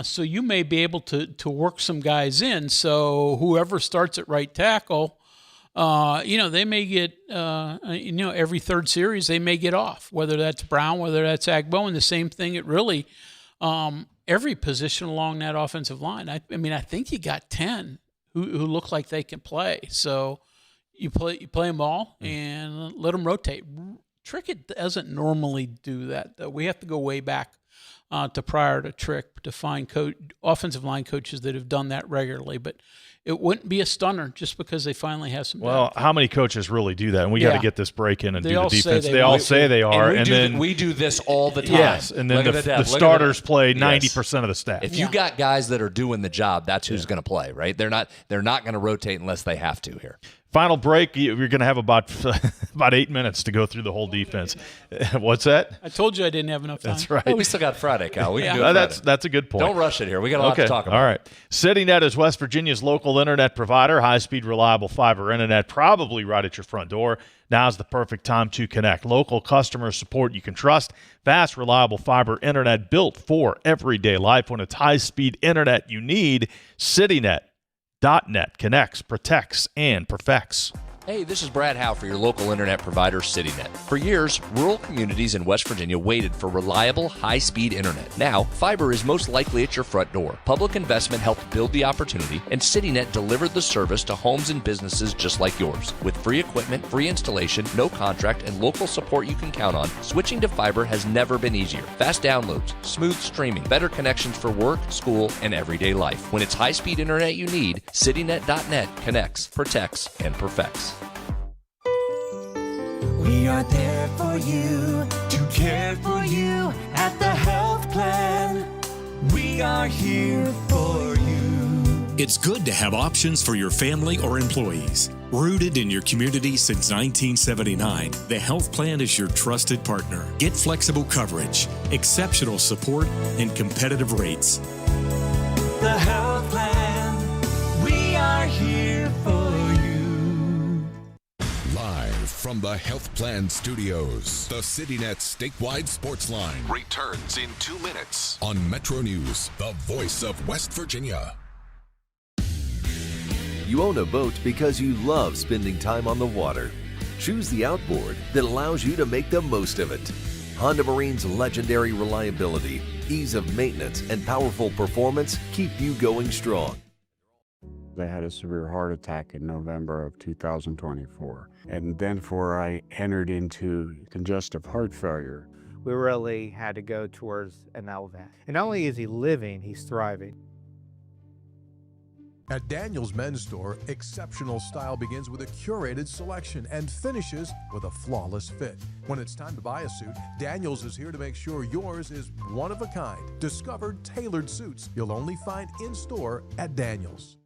Speaker 9: So you may be able to work some guys in. So whoever starts at right tackle, they may get, every third series they may get off, whether that's Brown, whether that's Agbo, and the same thing at really every position along that offensive line. I think you got 10 who look like they can play. So you play them all and let them rotate. Trickett doesn't normally do that, though. We have to go way back to prior to Trick to find offensive line coaches that have done that regularly. But it wouldn't be a stunner just because they finally have some depth.
Speaker 8: How many coaches really do that? And we got to get this break in and do the defense.
Speaker 9: They all
Speaker 8: say they are.
Speaker 10: And then we do this all the time.
Speaker 8: Yes, and then the starters play 90% of the staff.
Speaker 10: If you got guys that are doing the job, that's who's going to play, right? They're not going to rotate unless they have to here.
Speaker 8: Final break. You're going to have about 8 minutes to go through the whole defense. What's that?
Speaker 9: I told you I didn't have enough time.
Speaker 8: That's right.
Speaker 10: Oh, we still got Friday, Kyle. We can do it Friday.
Speaker 8: That's a good point.
Speaker 10: Don't rush it here. We got a lot to talk about.
Speaker 8: All right. CityNet is West Virginia's local internet provider. High-speed, reliable fiber internet, probably right at your front door. Now's the perfect time to connect. Local customer support you can trust. Fast, reliable fiber internet built for everyday life. When it's high-speed internet you need, CityNet.net connects, protects, and perfects.
Speaker 10: Hey, this is Brad Howe for your local internet provider, CityNet. For years, rural communities in West Virginia waited for reliable, high-speed internet. Now, fiber is most likely at your front door. Public investment helped build the opportunity, and CityNet delivered the service to homes and businesses just like yours. With free equipment, free installation, no contract, and local support you can count on, switching to fiber has never been easier. Fast downloads, smooth streaming, better connections for work, school, and everyday life. When it's high-speed internet you need, CityNet.net connects, protects, and perfects.
Speaker 5: We are there for you, to care for you at the health plan. We are here for you.
Speaker 16: It's good to have options for your family or employees. Rooted in your community since 1979, the health plan is your trusted partner. Get flexible coverage, exceptional support, and competitive rates.
Speaker 5: The health plan, we are here for you.
Speaker 7: Live from the Health Plan Studios, the CityNet statewide Sportsline returns in 2 minutes on MetroNews, the voice of West Virginia.
Speaker 3: You own a boat because you love spending time on the water. Choose the outboard that allows you to make the most of it. Honda Marine's legendary reliability, ease of maintenance, and powerful performance keep you going strong.
Speaker 14: I had a severe heart attack in November of 2024. And then before I entered into congestive heart failure.
Speaker 15: We really had to go towards an LVAD. And not only is he living, he's thriving.
Speaker 6: At Daniel's Men's Store, exceptional style begins with a curated selection and finishes with a flawless fit. When it's time to buy a suit, Daniel's is here to make sure yours is one of a kind. Discovered tailored suits you'll only find in store at Daniel's.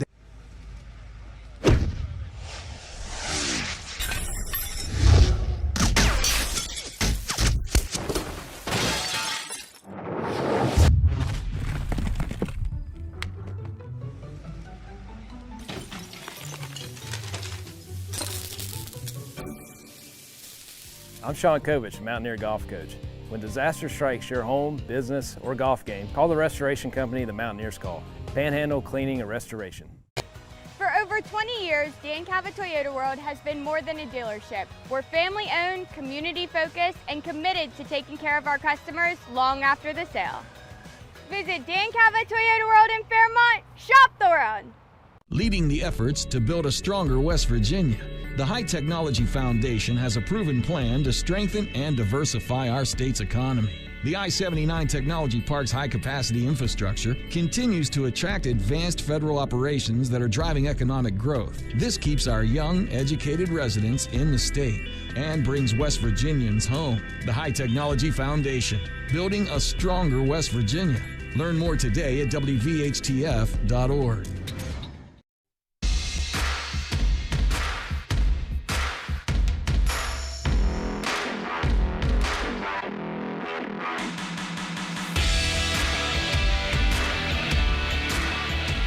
Speaker 18: I'm Sean Kovich, Mountaineer golf coach. When disaster strikes your home, business, or golf game, call the restoration company the Mountaineers call. Panhandle Cleaning and Restoration.
Speaker 13: For over 20 years, Dan Cava Toyota World has been more than a dealership. We're family-owned, community-focused, and committed to taking care of our customers long after the sale. Visit Dan Cava Toyota World in Fairmont. Shop the world.
Speaker 19: Leading the efforts to build a stronger West Virginia, the High Technology Foundation has a proven plan to strengthen and diversify our state's economy. The I-79 Technology Park's high-capacity infrastructure continues to attract advanced federal operations that are driving economic growth. This keeps our young, educated residents in the state and brings West Virginians home. The High Technology Foundation, building a stronger West Virginia. Learn more today at wvhtf.org.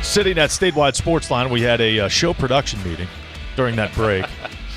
Speaker 8: Sitting at statewide Sportsline, we had a show production meeting during that break,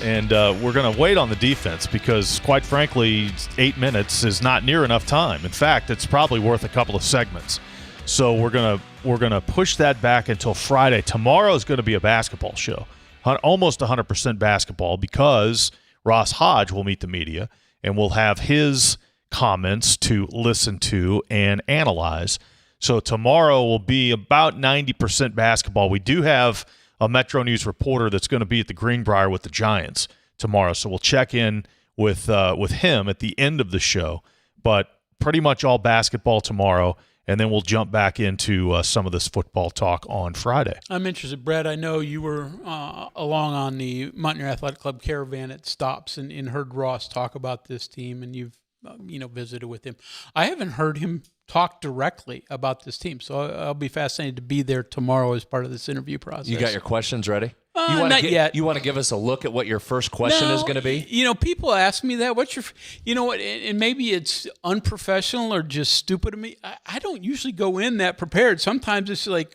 Speaker 8: and we're going to wait on the defense because, quite frankly, 8 minutes is not near enough time. In fact, it's probably worth a couple of segments. So we're gonna push that back until Friday. Tomorrow is going to be a basketball show, almost 100% basketball, because Ross Hodge will meet the media and we'll have his comments to listen to and analyze. So tomorrow will be about 90% basketball. We do have a MetroNews reporter that's going to be at the Greenbrier with the Giants tomorrow, so we'll check in with him at the end of the show. But pretty much all basketball tomorrow, and then we'll jump back into some of this football talk on Friday.
Speaker 9: I'm interested, Brett. I know you were along on the Mountaineer Athletic Club caravan at Stops and heard Ross talk about this team, and you've visited with him. I haven't heard him talk directly about this team, so I'll be fascinated to be there tomorrow as part of this interview process.
Speaker 10: You got your questions ready?
Speaker 9: Not yet.
Speaker 10: You want to give us a look at what your first question is going to be?
Speaker 9: People ask me that. What's your, and maybe it's unprofessional or just stupid of me. I don't usually go in that prepared. Sometimes it's like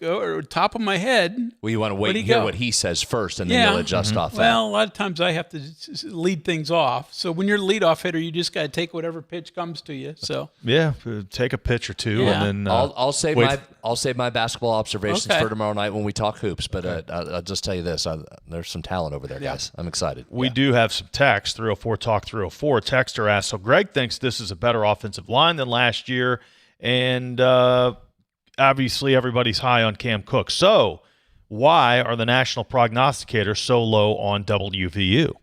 Speaker 9: top of my head.
Speaker 10: Well, you want to wait and hear what he says first, and then you'll adjust off that.
Speaker 9: Well, a lot of times I have to lead things off. So when you're a leadoff hitter, you just got to take whatever pitch comes to you. So
Speaker 8: yeah, take a pitch or two, and then
Speaker 10: I'll save my basketball observations for tomorrow night when we talk hoops. But I'll just tell you this. There's some talent over there, guys. I'm excited.
Speaker 8: We do have some text, 304 Talk 304. Texter asks, so Greg thinks this is a better offensive line than last year, and obviously everybody's high on Cam Cook. So why are the national prognosticators so low on WVU?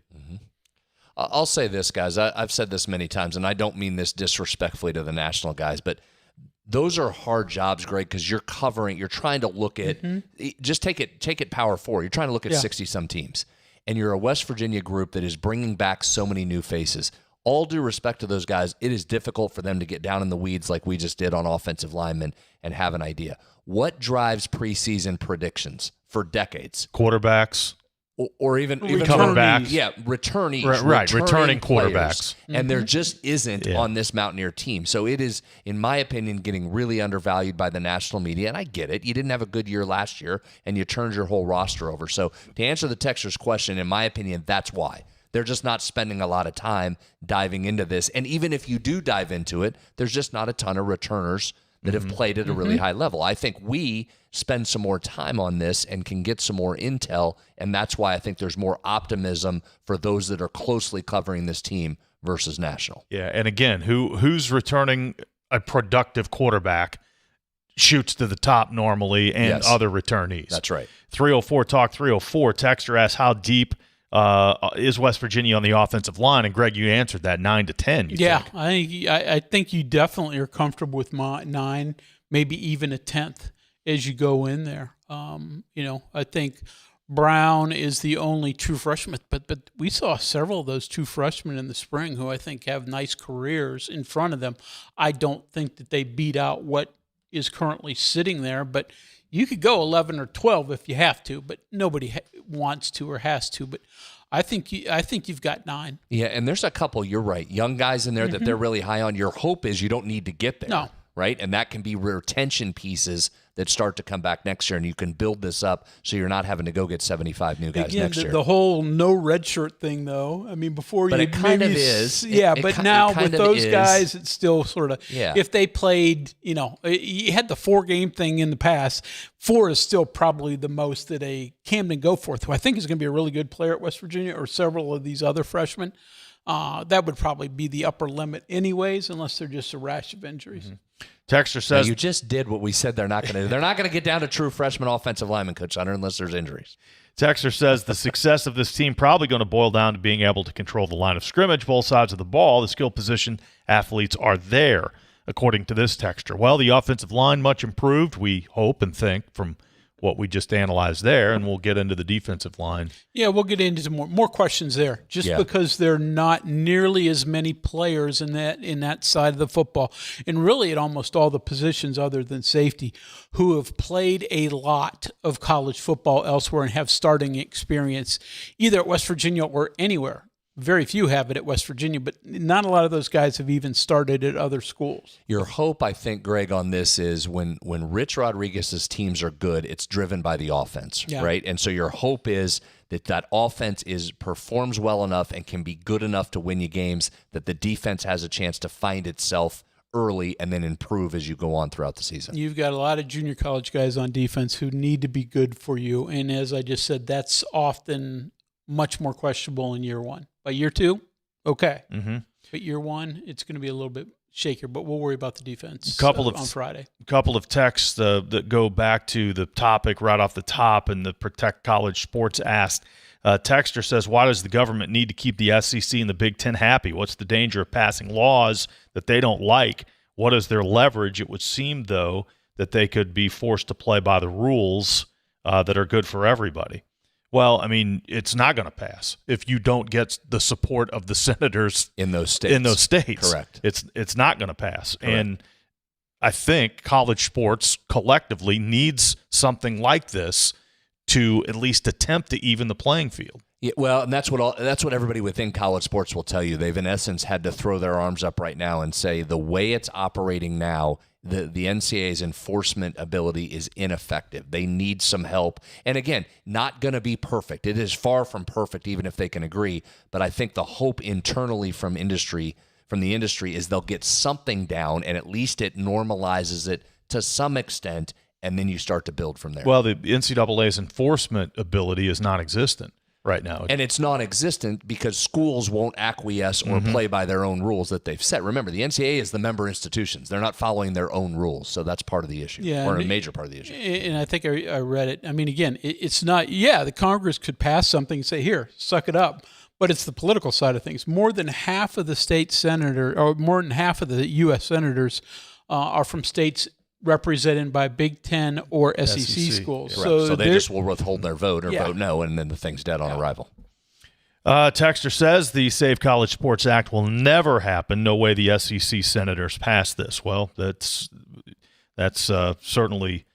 Speaker 10: I'll say this, guys. I've said this many times, and I don't mean this disrespectfully to the national guys, but those are hard jobs, Greg, because you're trying to look at, just take it power four. You're trying to look at 60-some teams, and you're a West Virginia group that is bringing back so many new faces. All due respect to those guys, it is difficult for them to get down in the weeds like we just did on offensive linemen and have an idea. What drives preseason predictions for decades.
Speaker 8: Quarterbacks.
Speaker 10: Or even
Speaker 8: coming back.
Speaker 10: Yeah, returnees.
Speaker 8: Returning
Speaker 10: players.
Speaker 8: quarterbacks.
Speaker 10: And there just isn't on this Mountaineer team. So it is, in my opinion, getting really undervalued by the national media. And I get it. You didn't have a good year last year, and you turned your whole roster over. So to answer the texter's question, in my opinion, that's why. They're just not spending a lot of time diving into this. And even if you do dive into it, there's just not a ton of returners that have played at a really high level. I think we spend some more time on this and can get some more intel, and that's why I think there's more optimism for those that are closely covering this team versus national.
Speaker 8: Yeah, and again, who's returning a productive quarterback shoots to the top normally, and other returnees.
Speaker 10: That's right.
Speaker 8: 304 Talk 304. Texter asks, how deep is West Virginia on the offensive line? And Greg, you answered that 9 to 10.
Speaker 9: I think you definitely are comfortable with 9, maybe even a 10th as you go in there. I think Brown is the only true freshman, but we saw several of those true freshmen in the spring who I think have nice careers in front of them. I don't think that they beat out what is currently sitting there, but you could go 11 or 12 if you have to, but nobody wants to or has to. But I think you've got 9.
Speaker 10: Yeah, and there's a couple, you're right, young guys in there that they're really high on. Your hope is you don't need to get there.
Speaker 9: No.
Speaker 10: Right? And that can be retention pieces that start to come back next year, and you can build this up so you're not having to go get 75 new guys next year.
Speaker 9: The whole no red shirt thing, though, I mean, before
Speaker 10: but
Speaker 9: you
Speaker 10: it kind of is.
Speaker 9: Yeah, but now with those guys, it's still sort of,
Speaker 10: yeah.
Speaker 9: If they played, you had the 4-game thing in the past. 4 is still probably the most that a Camden Goforth, who I think is going to be a really good player at West Virginia, or several of these other freshmen, that would probably be the upper limit anyways, unless they're just a rash of injuries.
Speaker 8: Texter says,
Speaker 10: now you just did what we said they're not going to do. They're not going to get down to true freshman offensive lineman, Coach Hunter, unless there's injuries.
Speaker 8: Texter says the success of this team probably going to boil down to being able to control the line of scrimmage, both sides of the ball. The skill position athletes are there, according to this texter. Well, the offensive line much improved, we hope and think, from what we just analyzed there, and we'll get into the defensive line.
Speaker 9: Yeah, we'll get into some more questions there, because there are not nearly as many players in that side of the football, and really at almost all the positions other than safety, who have played a lot of college football elsewhere and have starting experience either at West Virginia or anywhere. Very few have it at West Virginia, but not a lot of those guys have even started at other schools.
Speaker 10: Your hope, I think, Greg, on this is when Rich Rodriguez's teams are good, it's driven by the offense, right? And so your hope is that offense performs well enough and can be good enough to win you games, that the defense has a chance to find itself early and then improve as you go on throughout the season.
Speaker 9: You've got a lot of junior college guys on defense who need to be good for you, and as I just said, that's often much more questionable in year 1. By year 2, okay. But year 1, it's going to be a little bit shakier, but we'll worry about the defense on Friday.
Speaker 8: A couple of texts that go back to the topic right off the top, and the Protect College Sports asked. Texter says, why does the government need to keep the SEC and the Big Ten happy? What's the danger of passing laws that they don't like? What is their leverage? It would seem, though, that they could be forced to play by the rules that are good for everybody. Well, I mean, it's not going to pass if you don't get the support of the senators
Speaker 10: in those states.
Speaker 8: Correct. It's not going to pass. Correct. And I think college sports collectively needs something like this to at least attempt to even the playing field.
Speaker 10: Yeah, well, and that's what everybody within college sports will tell you. They've in essence had to throw their arms up right now and say the way it's operating now, the NCAA's enforcement ability is ineffective. They need some help. And again, not going to be perfect. It is far from perfect, even if they can agree. But I think the hope internally from the industry is they'll get something down, and at least it normalizes it to some extent, and then you start to build from there.
Speaker 8: Well, the NCAA's enforcement ability is non-existent right now.
Speaker 10: And it's non-existent because schools won't acquiesce or play by their own rules that they've set. Remember, the NCAA is the member institutions. They're not following their own rules, so that's part of the issue, or a major part of the issue.
Speaker 9: And I think I read it. I mean, again, it's not, the Congress could pass something and say, here, suck it up. But it's the political side of things. More than half of the more than half of the U.S. senators are from states represented by Big Ten or SEC schools.
Speaker 10: So they just will withhold their vote or vote no, and then the thing's dead on arrival.
Speaker 8: Texter says the Save College Sports Act will never happen. No way the SEC senators pass this. Well, that's certainly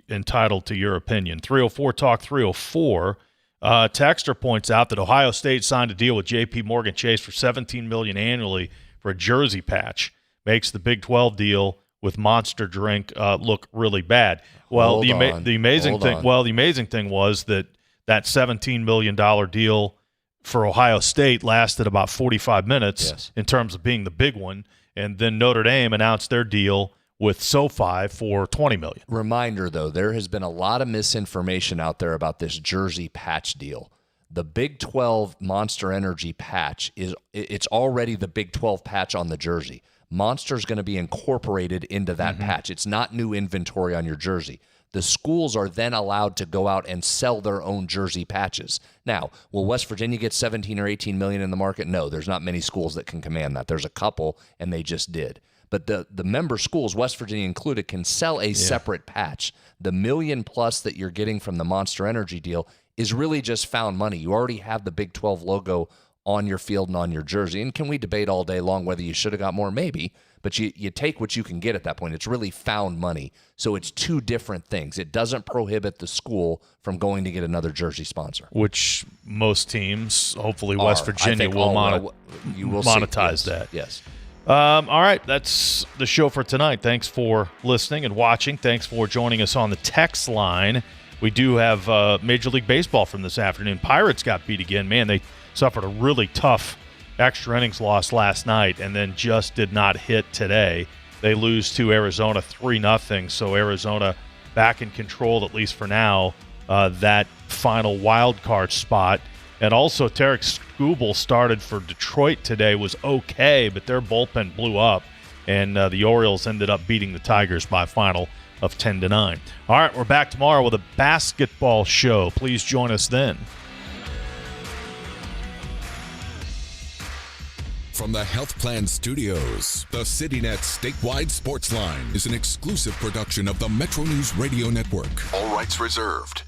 Speaker 8: entitled to your opinion. 304 Talk 304. Texter points out that Ohio State signed a deal with J.P. Morgan Chase for $17 million annually for a jersey patch. Makes the Big 12 deal with Monster Drink look really bad. Well, the amazing thing was that $17 million deal for Ohio State lasted about 45 minutes in terms of being the big one, and then Notre Dame announced their deal with SoFi for $20 million.
Speaker 10: Reminder, though, there has been a lot of misinformation out there about this jersey patch deal. The Big 12 Monster Energy patch it's already the Big 12 patch on the jersey. Monster's going to be incorporated into that patch. It's not new inventory on your jersey. The schools are then allowed to go out and sell their own jersey patches. Now, will West Virginia get 17 or 18 million in the market? No, there's not many schools that can command that. There's a couple, and they just did. But the member schools, West Virginia included, can sell a separate patch. The $1 million+ that you're getting from the Monster Energy deal is really just found money. You already have the Big 12 logo on your field and on your jersey. And can we debate all day long whether you should have got more? Maybe. But you take what you can get at that point. It's really found money. So it's two different things. It doesn't prohibit the school from going to get another jersey sponsor.
Speaker 8: Which most teams, hopefully West Virginia, will monetize that.
Speaker 10: Yes.
Speaker 8: All right, that's the show for tonight. Thanks for listening and watching. Thanks for joining us on the text line. We do have Major League Baseball from this afternoon. Pirates got beat again. Man, they suffered a really tough extra innings loss last night and then just did not hit today. They lose to Arizona 3-0, so Arizona back in control, at least for now, that final wild card spot. And also, Tarek Skubal started for Detroit today, was okay, but their bullpen blew up, and the Orioles ended up beating the Tigers by a final of 10-9. All right, we're back tomorrow with a basketball show. Please join us then.
Speaker 7: From the Health Plan Studios, the CityNet statewide Sportsline is an exclusive production of the MetroNews Radio Network. All rights reserved.